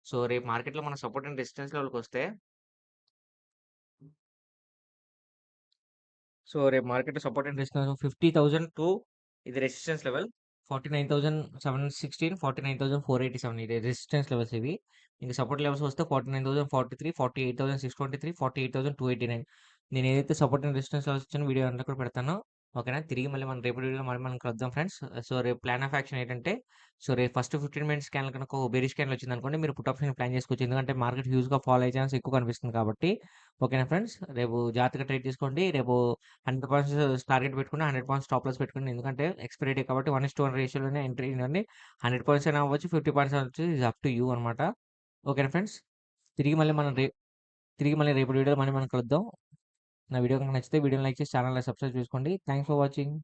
So, రేపు మార్కెట్‌లో మన సపోర్ట్ అండ్ రెసిస్టెన్స్ లెవెల్‌కొస్తే సో, రేపు మార్కెట్‌లో సపోర్ట్ అండ్ రెసిస్టెన్స్ 50,000 టు ఇది రెసిస్టెన్స్ లెవెల్. 49,716, 49,487 ఇది రెసిస్టెన్స్ లెవెల్స్ ఇవి. ఇంక సపోర్ట్ లెవెల్స్ వస్తే 49,043, 48,623, 48,289. నేను ఏదైతే సపోర్ట్ అండ్ రెసిస్టెన్స్ లెవెల్స్ ఇచ్చానో వీడియో అందులో కూడా పెడతాను. ఓకేనా? తిరిగి మళ్ళీ మనం రేపటి వీడియోలో మళ్ళీ మనం కలుద్దాం ఫ్రెండ్స్. సో, రేపు ప్లాన్ ఆఫ్ యాక్షన్ ఏంటంటే, సో, రేపు ఫస్ట్ 15 మినిట్స్ స్కాన్‌లో కనుక ఓ బేరిష్ క్యాండిల్ వచ్చిందనుకోండి, మీరు పుట్ ఆప్షన్ ప్లాన్ చేసుకోవచ్చు. ఎందుకంటే మార్కెట్ హ్యూజ్‌గా ఫాల్ అయ్యే ఛాన్స్ ఎక్కువ కనిపిస్తుంది కాబట్టి. ఓకేనా ఫ్రెండ్స్? రేపు జాగ్రత్తగా ట్రేడ్ తీసుకోండి. రేపు 100 పాయింట్స్ టార్గెట్ పెట్టుకుని 100 పాయింట్స్ స్టాప్ లాస్ పెట్టుకోండి. ఎందుకంటే ఎక్స్‌పైరీ డే కాబట్టి 1:1 రేషియోలోనే ఎంట్రీ ఇవ్వండి. 100 పాయింట్స్ అయినా అవ్వచ్చు, 50 పాయింట్స్ అవ్వచ్చు. ఇట్స్ అప్ టు యూ అనమాట. ఓకేనా ఫ్రెండ్స్? తిరిగి మళ్ళీ మనం రే తిరిగి మళ్ళీ రేపటి వీడియోలో మళ్ళీ మనం కలుద్దాం. నా వీడియో కనుక నచ్చితే వీడియోని లైక్ చేసి ఛానెల్‌ని సబ్స్క్రైబ్ చేసుకోండి. Thanks for watching.